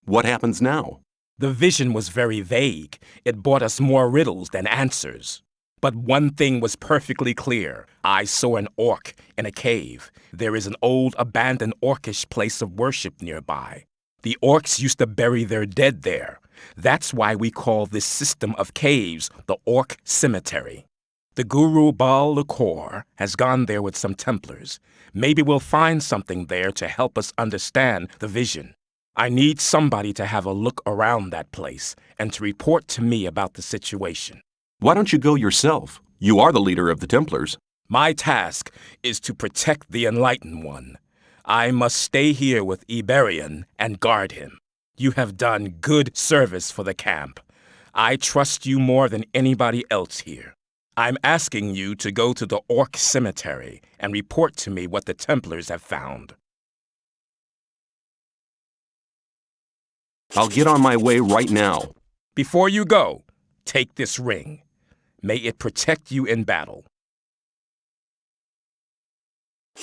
What happens now? The vision was very vague. It brought us more riddles than answers. But one thing was perfectly clear. I saw an orc in a cave. There is an old abandoned orcish place of worship nearby. The orcs used to bury their dead there. That's why we call this system of caves the Orc Cemetery. The guru Baal Lukor has gone there with some Templars. Maybe we'll find something there to help us understand the vision. I need somebody to have a look around that place and to report to me about the situation. Why don't you go yourself? You are the leader of the Templars. My task is to protect the Enlightened One. I must stay here with Iberian and guard him. You have done good service for the camp. I trust you more than anybody else here. I'm asking you to go to the Orc Cemetery and report to me what the Templars have found. I'll get on my way right now. Before you go, take this ring. May it protect you in battle.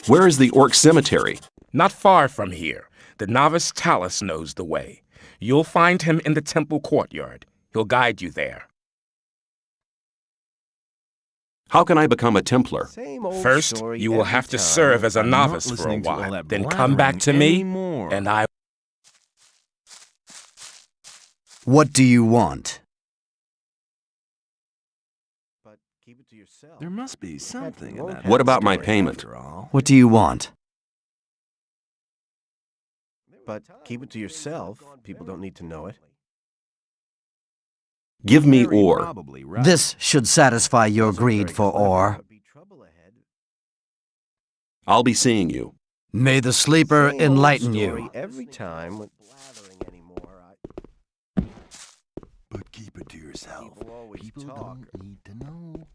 Where is the Orc Cemetery? Not far from here. The novice Talus knows the way. You'll find him in the temple courtyard. He'll guide you there. How can I become a Templar? First, you will have to serve as a novice for a while. Then come back to me, and I... What do you want? There must be something in that. What about my payment? What do you want? But keep it to yourself. People don't need to know it. Give me ore. This should satisfy your greed for ore. I'll be seeing you. May the sleeper enlighten you. Every time with blathering anymore, But keep it to yourself. People don't need to know.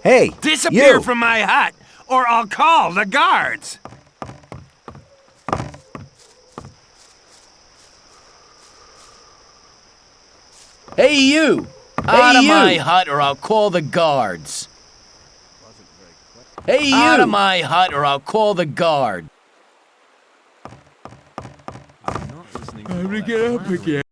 Hey, disappear you! from my hut, or I'll call the guards! Hey, you! Out of my hut, or I'll call the guards. Hey, you! Out of my hut, or I'll call the guard. I'm not listening Time to get up again.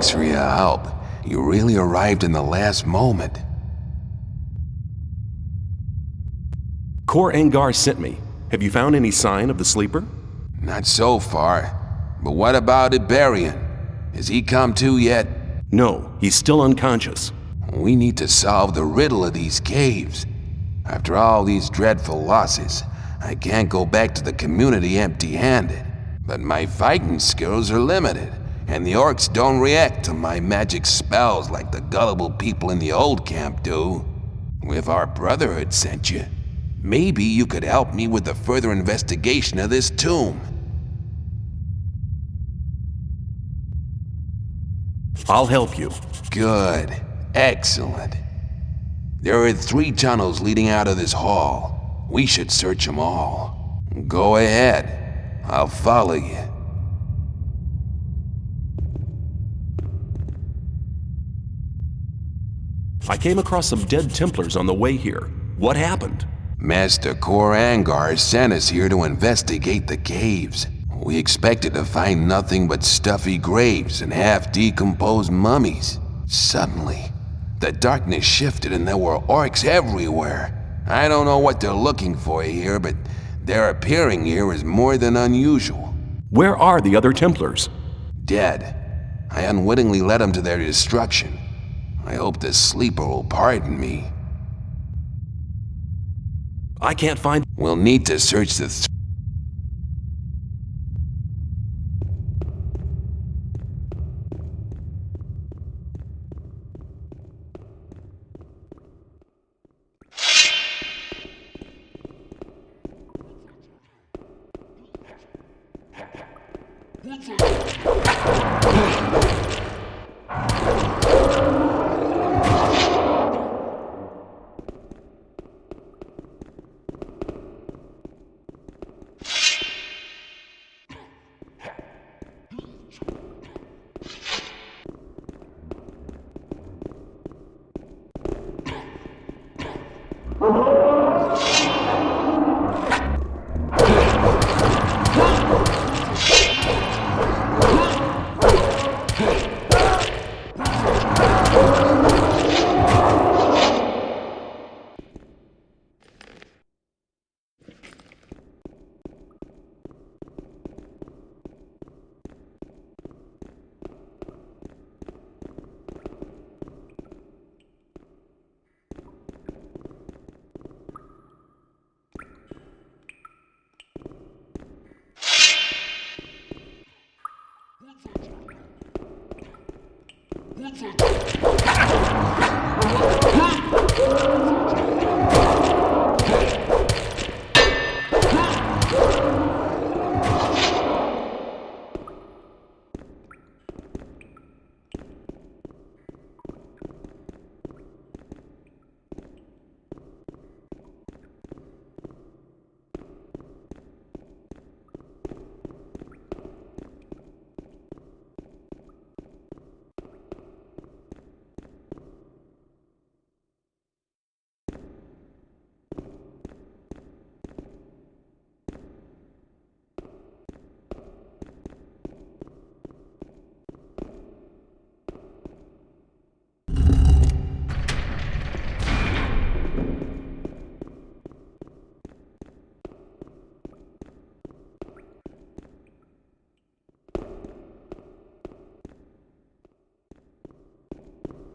Thanks for your help. You really arrived in the last moment. Cor Angar sent me. Have you found any sign of the sleeper? Not so far. But what about Iberian? Has he come to yet? No, he's still unconscious. We need to solve the riddle of these caves. After all these dreadful losses, I can't go back to the community empty-handed. But my fighting skills are limited, and the orcs don't react to my magic spells like the gullible people in the old camp do. If our brotherhood sent you, maybe you could help me with the further investigation of this tomb. I'll help you. Good. Excellent. There are 3 tunnels leading out of this hall. We should search them all. Go ahead. I'll follow you. I came across some dead Templars on the way here. What happened? Master Cor Angar sent us here to investigate the caves. We expected to find nothing but stuffy graves and half-decomposed mummies. Suddenly, the darkness shifted and there were orcs everywhere. I don't know what they're looking for here, but their appearing here is more than unusual. Where are the other Templars? Dead. I unwittingly led them to their destruction. I hope the sleeper will pardon me. I can't find... We'll need to search the...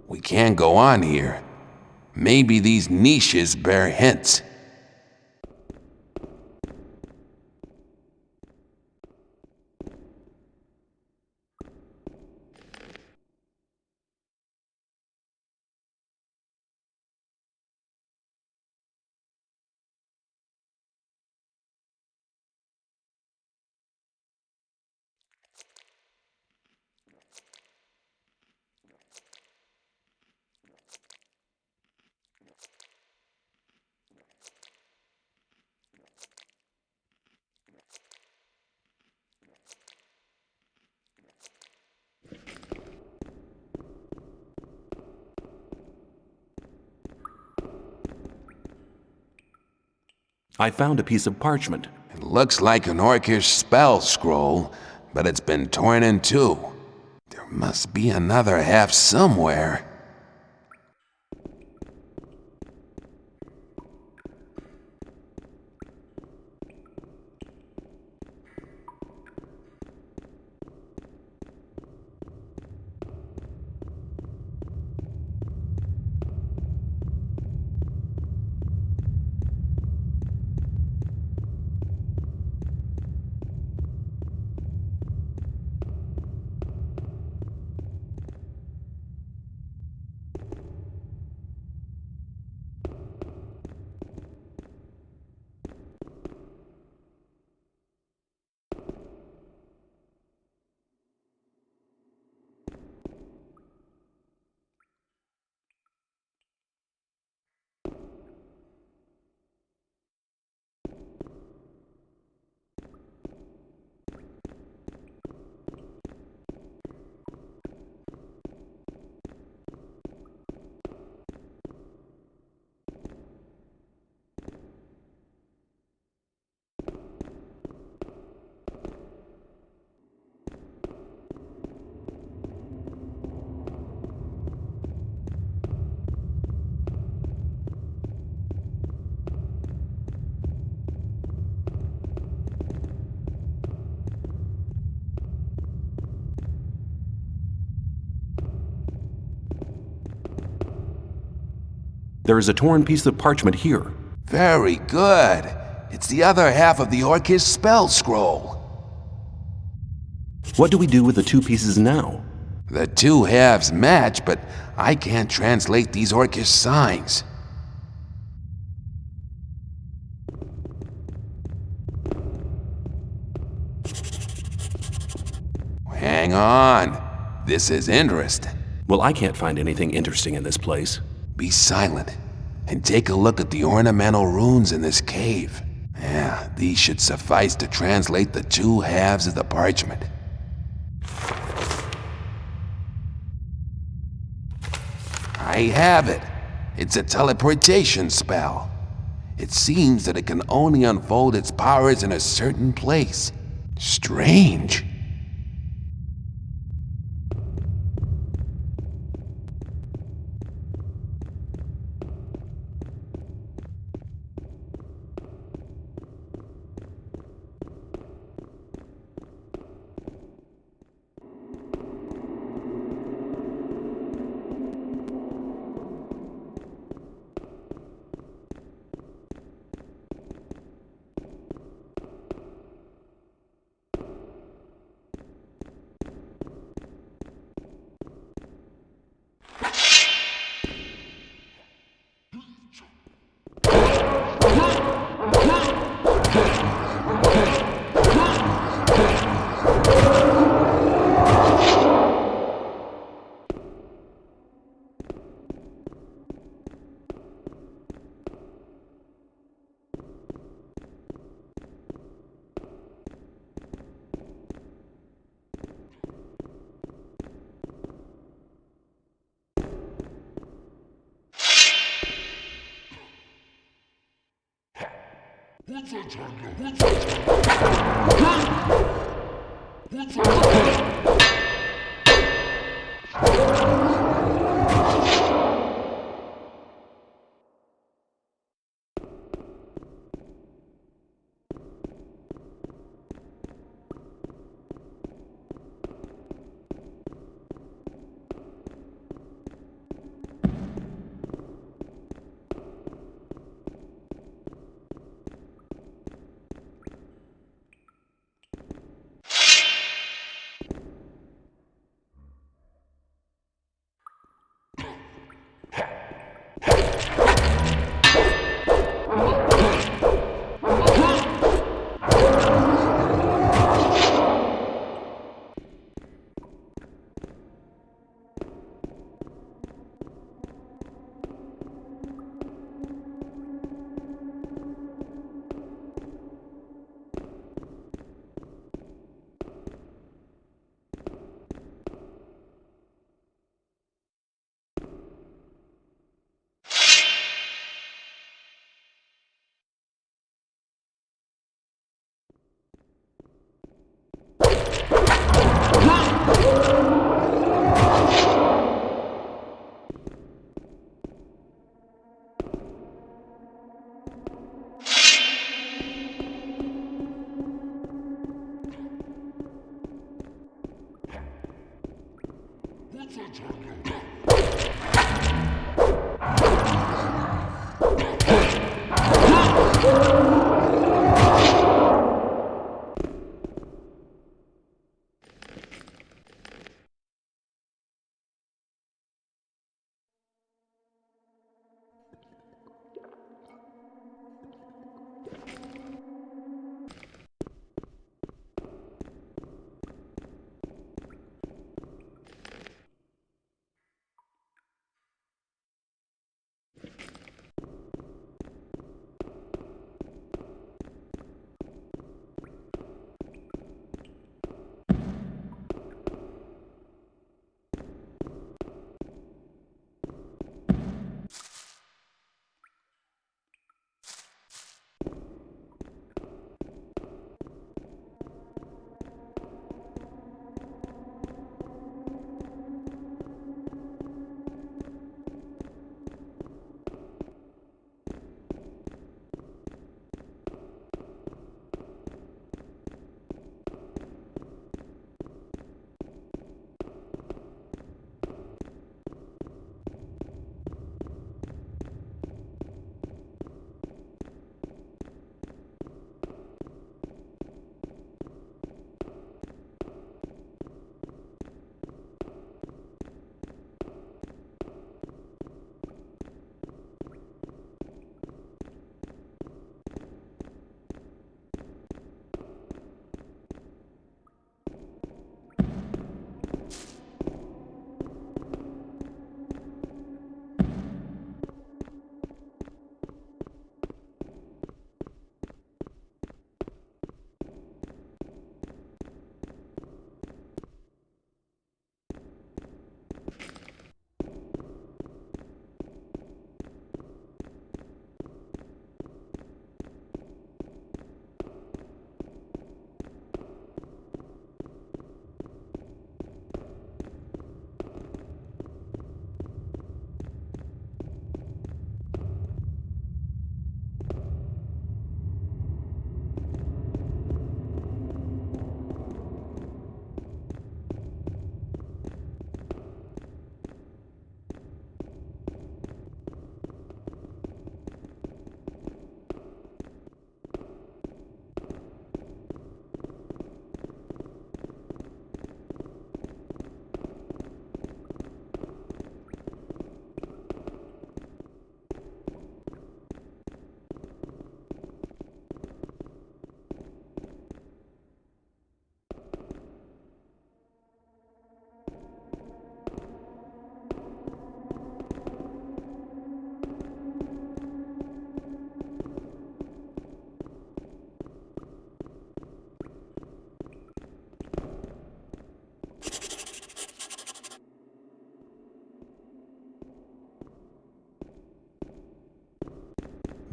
We can't go on here. Maybe these niches bear hints. I found a piece of parchment. It looks like an orcish spell scroll, but it's been torn in two. There must be another half somewhere. There is a torn piece of parchment here. Very good. It's the other half of the orcish spell scroll. What do we do with the two pieces now? The two halves match, but I can't translate these orcish signs. Hang on. This is interesting. Well, I can't find anything interesting in this place. Be silent and take a look at the ornamental runes in this cave. Yeah, these should suffice to translate the two halves of the parchment. I have it. It's a teleportation spell. It seems that it can only unfold its powers in a certain place. Strange.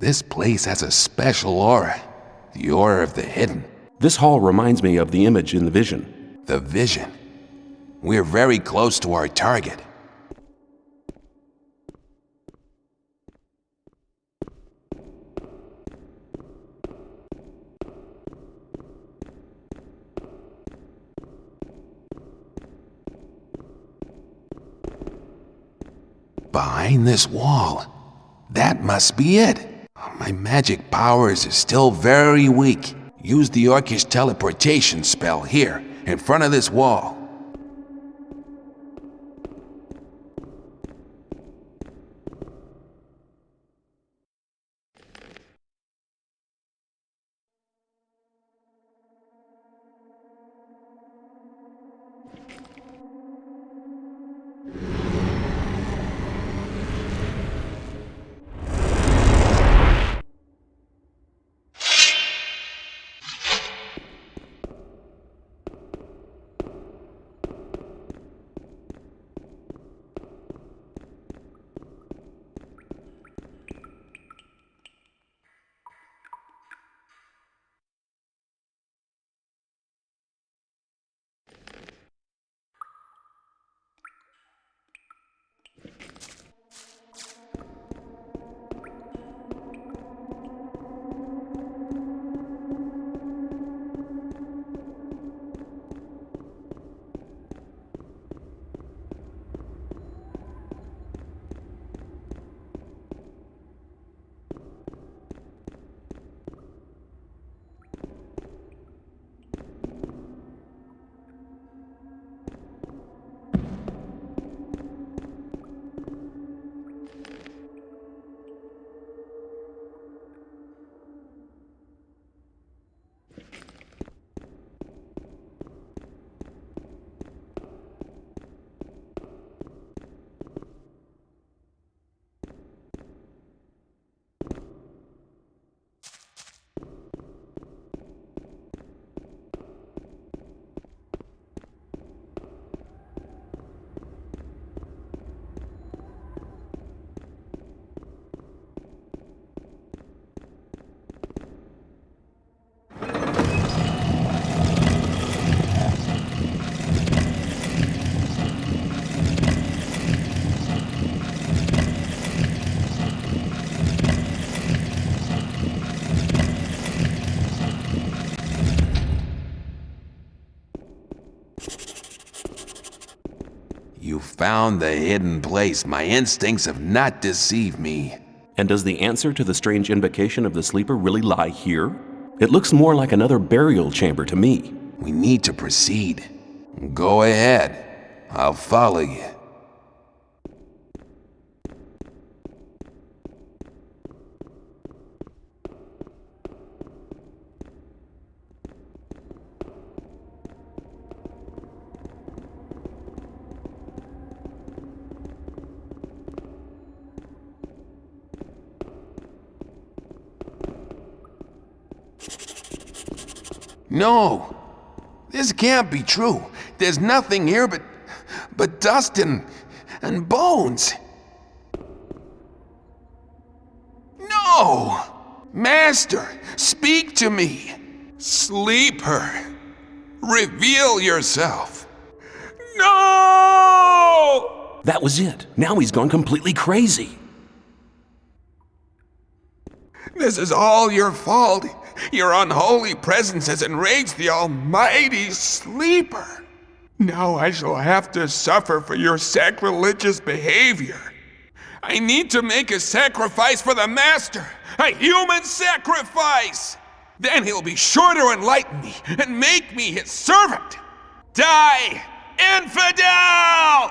This place has a special aura. The aura of the hidden. This hall reminds me of the image in the vision. The vision. We're very close to our target. Behind this wall. That must be it. My magic powers are still very weak. Use the orcish teleportation spell here, in front of this wall. You found the hidden place. My instincts have not deceived me. And does the answer to the strange invocation of the sleeper really lie here? It looks more like another burial chamber to me. We need to proceed. Go ahead. I'll follow you. No! This can't be true. There's nothing here but dust and bones. No! Master, speak to me. Sleeper, reveal yourself. No! That was it. Now he's gone completely crazy. This is all your fault. Your unholy presence has enraged the almighty sleeper. Now I shall have to suffer for your sacrilegious behavior. I need to make a sacrifice for the master, a human sacrifice. Then he'll be sure to enlighten me and make me his servant. Die, infidel!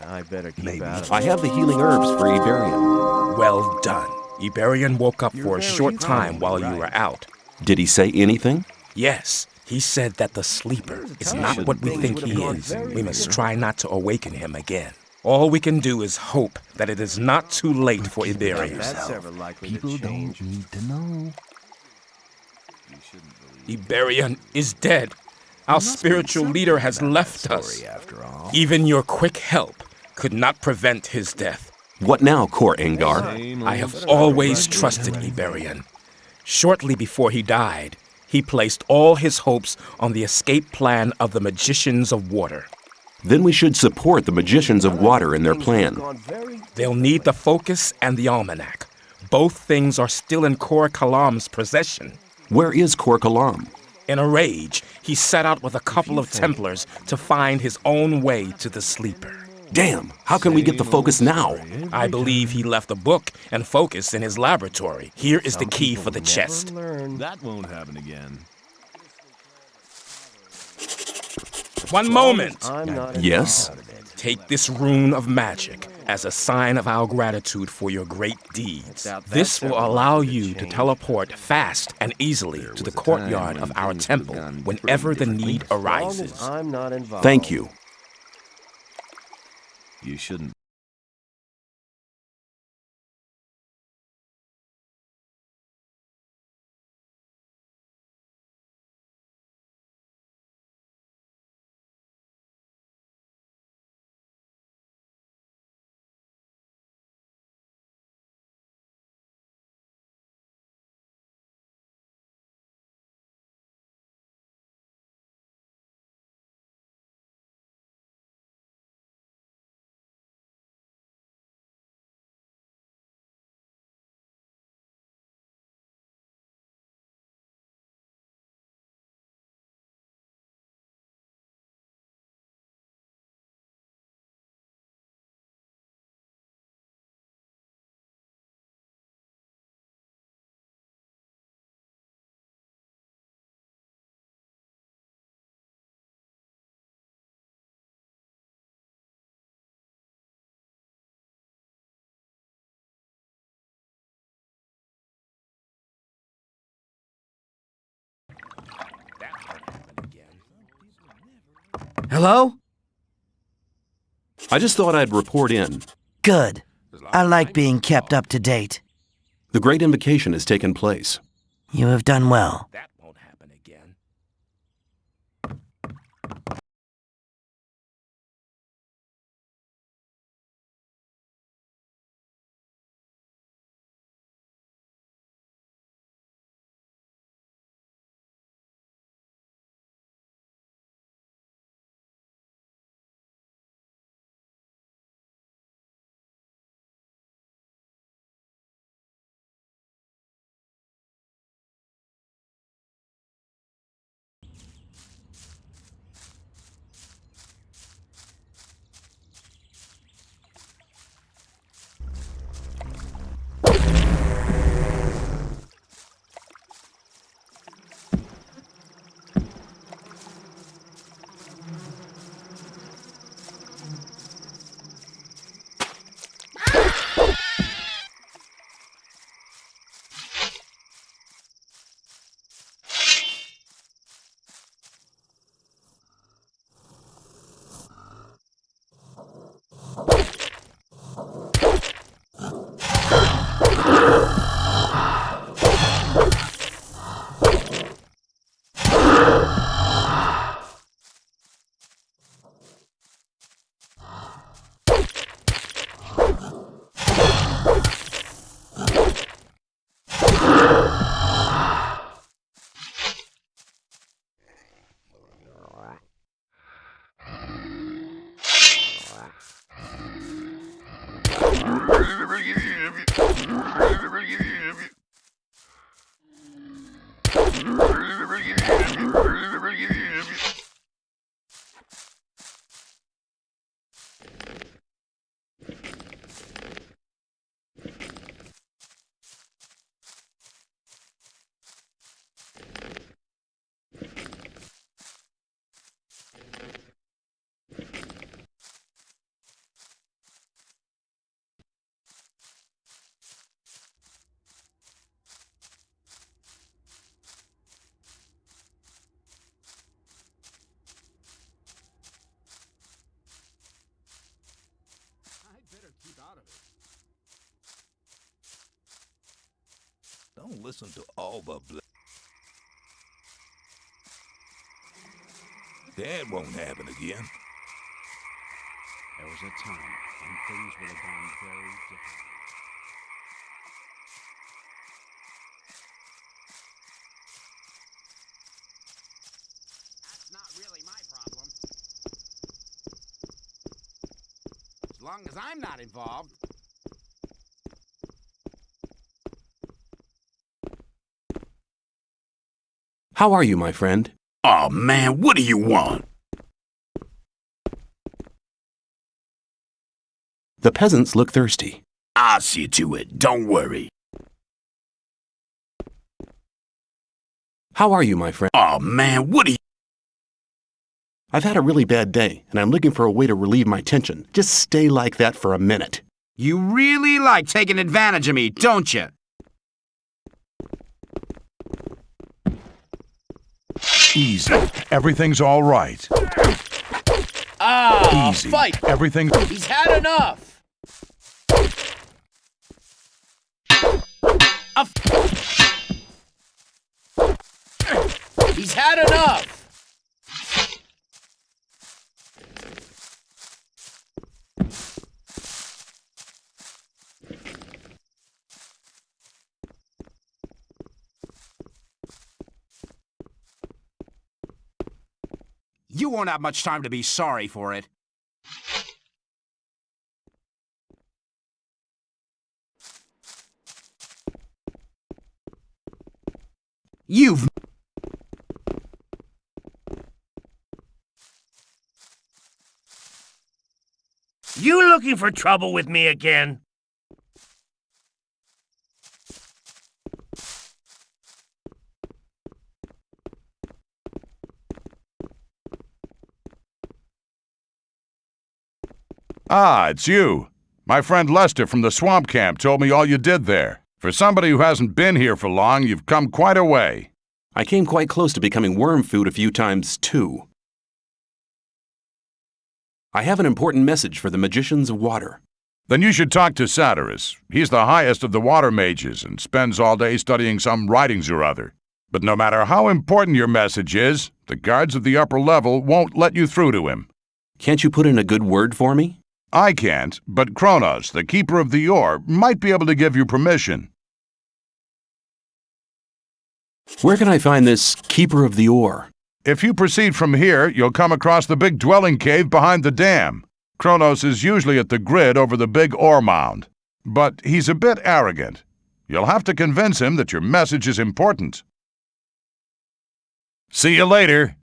I better keep out of I have the healing herbs for Iberian. Well done. Iberian woke up for a short time while you were out. Did he say anything? Yes, he said that the sleeper is not what we think he is. We must try not to awaken him again. All we can do is hope that it is not too late for Iberian. That's ever likely People to change. don't need to know. Iberian is dead. Our spiritual leader has left us. After all. Even your quick help could not prevent his death. What now, Cor Angar? I have always trusted Iberian. Shortly before he died, he placed all his hopes on the escape plan of the Magicians of Water. Then we should support the Magicians of Water in their plan. They'll need the focus and the almanac. Both things are still in Cor Kalam's possession. Where is Cor Kalam? In a rage, he set out with a couple of Templars to find his own way to the sleeper. Damn, how can we get the focus now? I believe he left the book and focus in his laboratory. Here is the key for the chest. That won't happen again. One moment. Yes? Take this rune of magic as a sign of our gratitude for your great deeds. This will allow you to teleport fast and easily to the courtyard of our temple whenever the need arises. I'm not involved. Thank you. You shouldn't. Hello? I just thought I'd report in. Good. I like being kept up to date. The Great Invocation has taken place. You have done well. Don't listen to all the That won't happen again. There was a time when things would have gone very differently. That's not really my problem. As long as I'm not involved. How are you, my friend? Oh man, what do you want? The peasants look thirsty. I'll see to it, don't worry. How are you, my friend? Oh man, what do you... I've had a really bad day, and I'm looking for a way to relieve my tension. Just stay like that for a minute. You really like taking advantage of me, don't you? Easy. Everything's all right. Ah, easy. Fight! Everything... He's had enough! He's had enough! You won't have much time to be sorry for it. You've... You looking for trouble with me again? Ah, it's you. My friend Lester from the swamp camp told me all you did there. For somebody who hasn't been here for long, you've come quite a way. I came quite close to becoming worm food a few times, too. I have an important message for the magicians of water. Then you should talk to Saturas. He's the highest of the water mages and spends all day studying some writings or other. But no matter how important your message is, the guards of the upper level won't let you through to him. Can't you put in a good word for me? I can't, but Kronos, the keeper of the ore, might be able to give you permission. Where can I find this keeper of the ore? If you proceed from here, you'll come across the big dwelling cave behind the dam. Kronos is usually at the grid over the big ore mound. But he's a bit arrogant. You'll have to convince him that your message is important. See you later.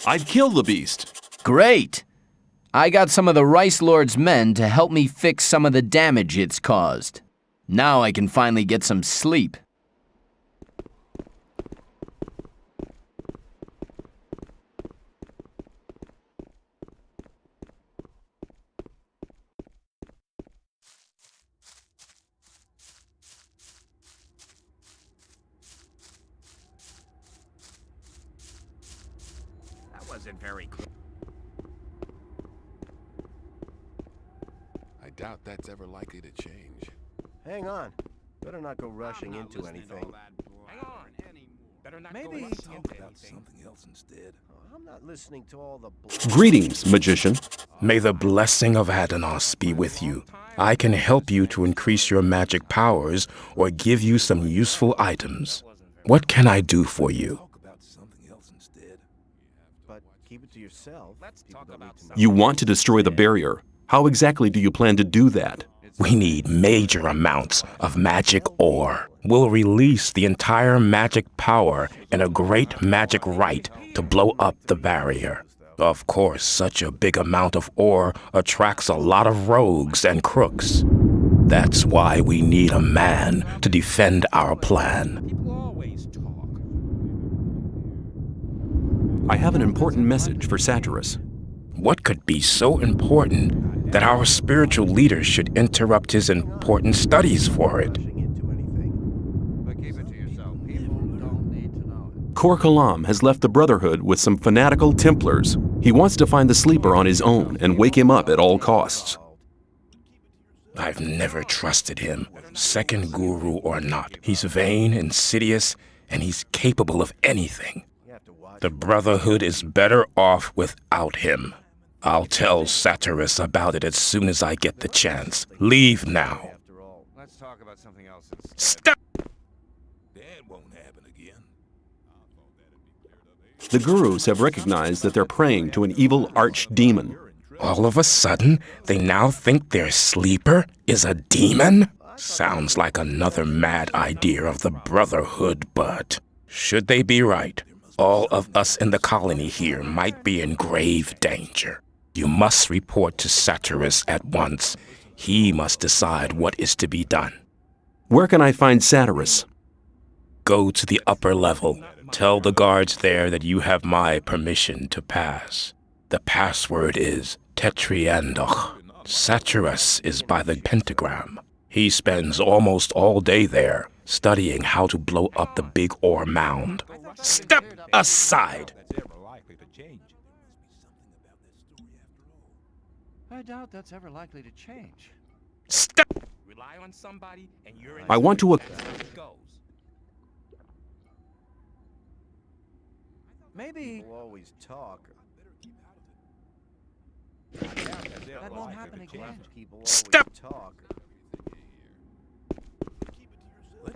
I'd kill the beast. Great! I got some of the Rice Lord's men to help me fix some of the damage it's caused. Now I can finally get some sleep. That wasn't very clear. I doubt that's ever likely to change. Hang on. Better not go rushing into anything. Hang on. Better not Maybe go rushing Talk into about anything. something else instead. I'm not listening to all the Greetings, magician. May the blessing of Adanos be with you. I can help you to increase your magic powers or give you some useful items. What can I do for you? Talk about something else instead. But keep it to yourself. People don't need to know. You want to destroy the barrier. How exactly do you plan to do that? We need major amounts of magic ore. We'll release the entire magic power in a great magic rite to blow up the barrier. Of course, such a big amount of ore attracts a lot of rogues and crooks. That's why we need a man to defend our plan. I have an important message for Saturas. What could be so important that our spiritual leader should interrupt his important studies for it? Cor has left the Brotherhood with some fanatical Templars. He wants to find the sleeper on his own and wake him up at all costs. I've never trusted him, second guru or not. He's vain, insidious, and he's capable of anything. The Brotherhood is better off without him. I'll tell Saturas about it as soon as I get the chance. Leave now. Let's talk about something else. Stop! That won't happen again. The gurus have recognized that they're praying to an evil archdemon. All of a sudden, they now think their sleeper is a demon? Sounds like another mad idea of the Brotherhood, but should they be right, all of us in the colony here might be in grave danger. You must report to Saturas at once. He must decide what is to be done. Where can I find Saturas? Go to the upper level. Tell the guards there that you have my permission to pass. The password is Tetriandoch. Saturas is by the pentagram. He spends almost all day there, studying how to blow up the big ore mound. Step aside! I doubt that's ever likely to change. Step! Rely on somebody and you're in. I want to... Maybe People always talk. that won't happen again. People always Step! talk.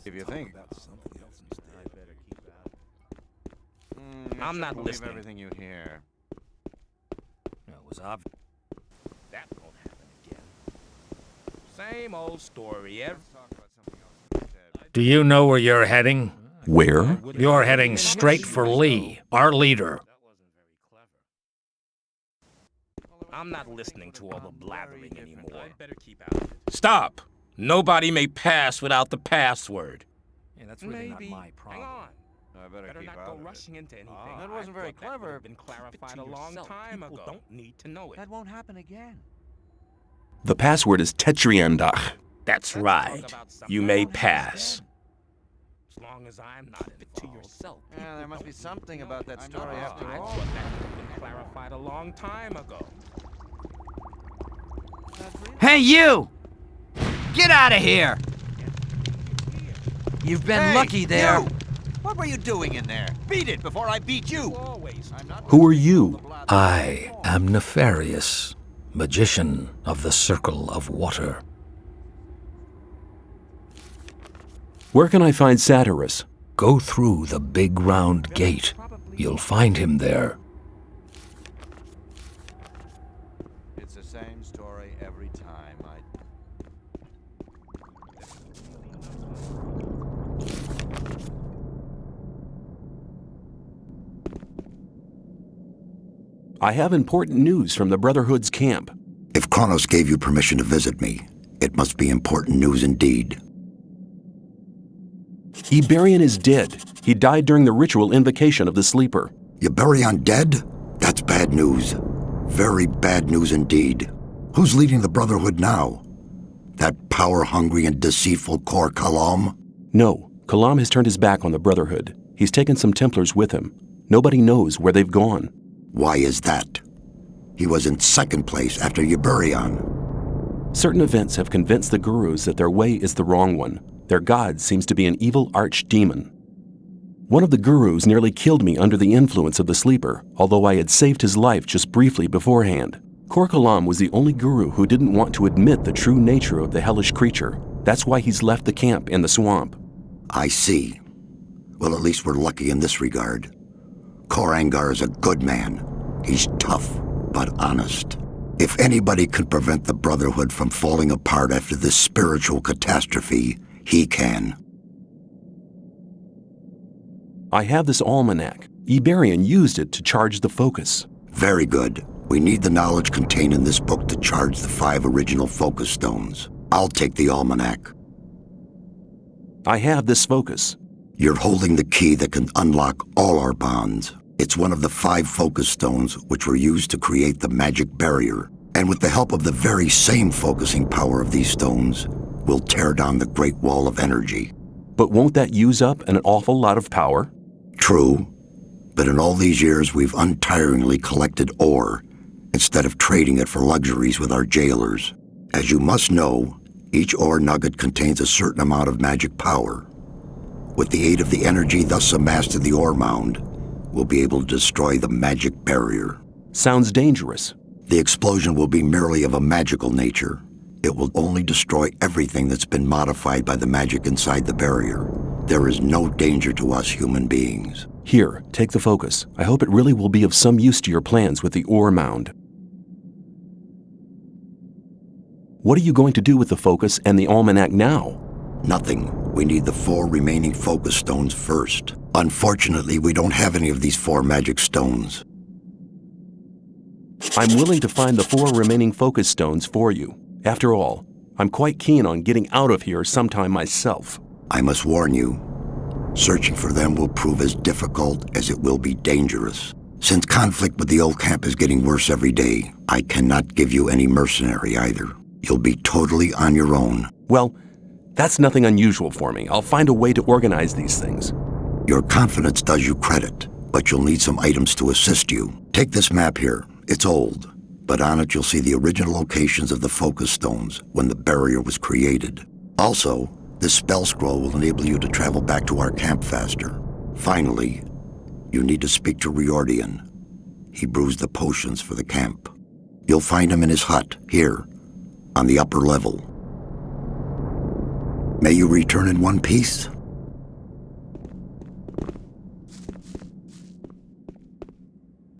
If you think. I better keep out. I'm not listening. Everything you hear. It was obvious. That won't happen again. Same old story. Do you know where you're heading? Where? You're heading straight for Lee, our leader. I'm not listening to all the blathering anymore. Better keep out of it. Stop! Nobody may pass without the password. Yeah, that's really not my problem. Hang on. I better keep not out go of it. rushing into anything. That wasn't very That would clever. have been clarified a long time ago. People don't need to know it. That won't happen again. The password is Tetriandach. That's right. You may pass. As long as I'm not involved. To yourself. Yeah, there must be something about that story after I all. thought that would have been clarified a long time ago. Hey, you! Get out of here! You've been lucky there. You! What were you doing in there? Beat it before I beat you! Who are you? I am Nefarious, magician of the Circle of Water. Where can I find Saturas? Go through the big round gate. You'll find him there. It's the same story every time. I have important news from the Brotherhood's camp. If Kronos gave you permission to visit me, it must be important news indeed. Iberion is dead. He died during the ritual invocation of the sleeper. Iberion dead? That's bad news. Very bad news indeed. Who's leading the Brotherhood now? That power-hungry and deceitful Cor Kalam? No, Kalam has turned his back on the Brotherhood. He's taken some Templars with him. Nobody knows where they've gone. Why is that? He was in second place after Iberion. Certain events have convinced the gurus that their way is the wrong one. Their god seems to be an evil archdemon. One of the gurus nearly killed me under the influence of the sleeper, although I had saved his life just briefly beforehand. Cor Kalam was the only guru who didn't want to admit the true nature of the hellish creature. That's why he's left the camp in the swamp. I see. Well, at least we're lucky in this regard. Cor Angar is a good man. He's tough, but honest. If anybody can prevent the Brotherhood from falling apart after this spiritual catastrophe, he can. I have this almanac. Iberion used it to charge the focus. Very good. We need the knowledge contained in this book to charge the 5 original focus stones. I'll take the almanac. I have this focus. You're holding the key that can unlock all our bonds. It's one of the 5 focus stones which were used to create the magic barrier. And with the help of the very same focusing power of these stones, we'll tear down the Great Wall of Energy. But won't that use up an awful lot of power? True. But in all these years, we've untiringly collected ore, instead of trading it for luxuries with our jailers. As you must know, each ore nugget contains a certain amount of magic power. With the aid of the energy thus amassed in the ore mound, we'll be able to destroy the magic barrier. Sounds dangerous. The explosion will be merely of a magical nature. It will only destroy everything that's been modified by the magic inside the barrier. There is no danger to us human beings. Here, take the focus. I hope it really will be of some use to your plans with the ore mound. What are you going to do with the focus and the almanac now? Nothing. We need the 4 remaining focus stones first. Unfortunately, we don't have any of these 4 magic stones. I'm willing to find the 4 remaining focus stones for you. After all, I'm quite keen on getting out of here sometime myself. I must warn you, searching for them will prove as difficult as it will be dangerous. Since conflict with the old camp is getting worse every day, I cannot give you any mercenary either. You'll be totally on your own. Well, that's nothing unusual for me. I'll find a way to organize these things. Your confidence does you credit, but you'll need some items to assist you. Take this map here. It's old, but on it you'll see the original locations of the focus stones when the barrier was created. Also, this spell scroll will enable you to travel back to our camp faster. Finally, you need to speak to Riordian. He brews the potions for the camp. You'll find him in his hut, here, on the upper level. May you return in one piece.